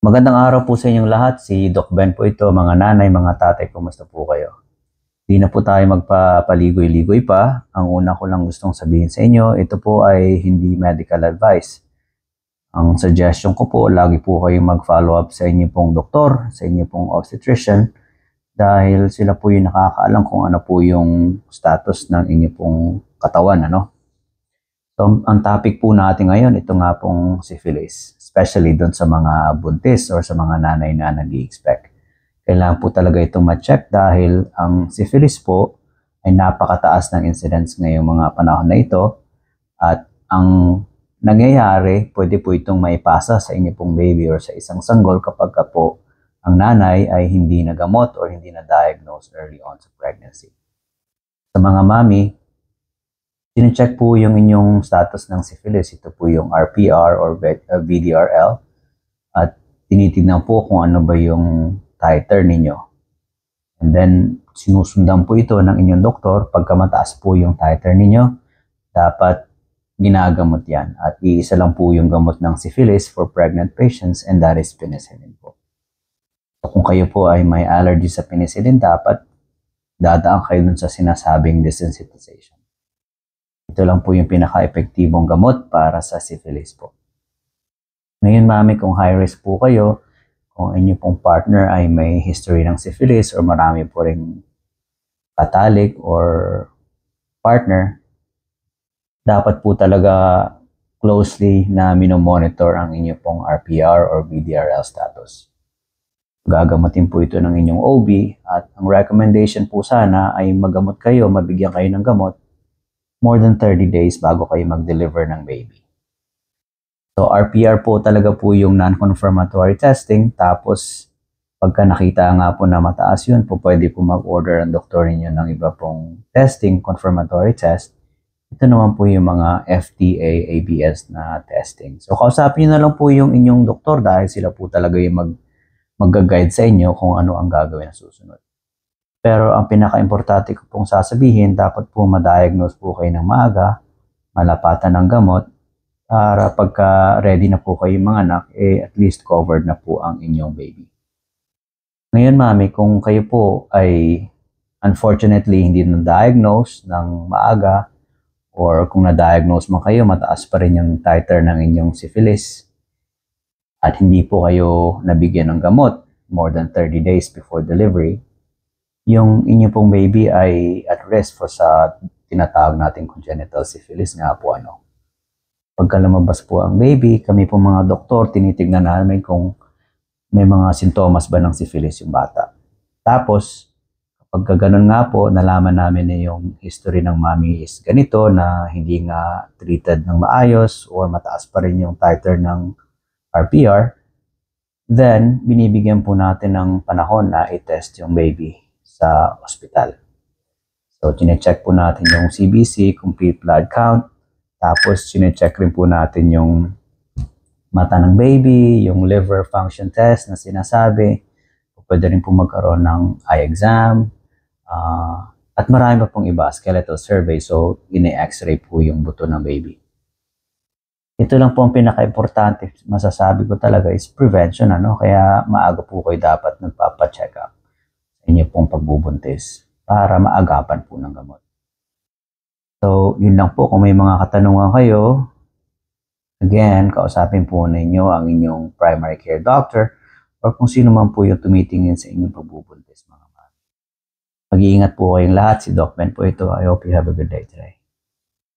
Magandang araw po sa inyong lahat. Si Doc Ben po ito. Mga nanay, mga tatay, kumusta po kayo? Di na po tayo magpapaligoy-ligoy pa. Ang una ko lang gustong sabihin sa inyo, ito po ay hindi medical advice. Ang suggestion ko po, lagi po kayong mag-follow up sa inyo pong doktor, sa inyo pong obstetrician, dahil sila po yung nakakaalam kung ano po yung status ng inyo pong katawan, ano? So, ang topic po natin ngayon, ito nga pong syphilis, especially doon sa mga buntis or sa mga nanay na nag-i-expect. Kailangan po talaga itong ma-check dahil ang syphilis po ay napakataas ng incidence ngayong mga panahon na ito at ang nangyayari, pwede po itong maipasa sa inyo pong baby or sa isang sanggol kapag po ang nanay ay hindi nagamot or hindi na-diagnose early on sa pregnancy. Sa mga mami, sine-check po yung inyong status ng syphilis. Ito po yung RPR or VDRL at tinitignan po kung ano ba yung titer ninyo. And then, sinusundan po ito ng inyong doktor. Pagka mataas po yung titer ninyo, dapat ginagamot yan. At iisa lang po yung gamot ng syphilis for pregnant patients and that is penicillin po. So, kung kayo po ay may allergy sa penicillin, dapat dadaan kayo dun sa sinasabing desensitization. Ito lang po yung pinaka-epektibong gamot para sa syphilis po. Ngayon mami, kung high risk po kayo, kung inyo pong partner ay may history ng syphilis or marami po ring patalik or partner, dapat po talaga closely na minomonitor ang inyo pong RPR or VDRL status. Gagamutin po ito ng inyong OB at ang recommendation po sana ay magamot kayo, mabigyan kayo ng gamot more than 30 days bago kayo mag-deliver ng baby. So RPR po talaga po yung non-confirmatory testing. Tapos pagka nakita nga po na mataas yun, po pwede po mag-order ang doktor ninyo ng iba pong testing, confirmatory test. Ito naman po yung mga FDA, ABS na testing. So kausapin nyo na lang po yung inyong doktor dahil sila po talaga yung mag-guide sa inyo kung ano ang gagawin na susunod. Pero ang pinaka-importante ko pong sasabihin, dapat po ma-diagnose po kayo ng maaga, malapatan ng gamot, para pagka ready na po kayo mga anak, at least covered na po ang inyong baby. Ngayon mami, kung kayo po ay unfortunately hindi na-diagnose ng maaga, or kung na-diagnose man kayo, mataas pa rin yung titer ng inyong syphilis, at hindi po kayo nabigyan ng gamot more than 30 days before delivery, yung inyo pong baby ay at risk for sa tinatawag natin congenital syphilis nga po ano. Pagka lumabas po ang baby, kami po mga doktor, tinitignan namin kung may mga sintomas ba ng syphilis yung bata. Tapos, kapag ganun nga po, nalaman namin na yung history ng mommy is ganito na hindi nga treated ng maayos or mataas pa rin yung titer ng RPR, then binibigyan po natin ng panahon na i-test yung baby sa ospital. So, chine-check po natin yung CBC, complete blood count. Tapos, chine-check rin po natin yung mata ng baby, yung liver function test na sinasabi. Pwede rin po magkaroon ng eye exam. At marami pa pong iba, skeletal survey. So, ine-x-ray po yung buto ng baby. Ito lang po ang pinaka-importante. Masasabi ko talaga is prevention. Ano? Kaya maaga po kayo dapat nagpapa-check up inyo pong pagbubuntis para maagapan po ng gamot. So, yun lang po. Kung may mga katanungan kayo, again, kausapin po ninyo ang inyong primary care doctor or kung sino man po yung tumitingin sa inyong pagbubuntis, mga mami. Mag-iingat po kayong lahat. Si Doc Ben po ito. I hope you have a good day today.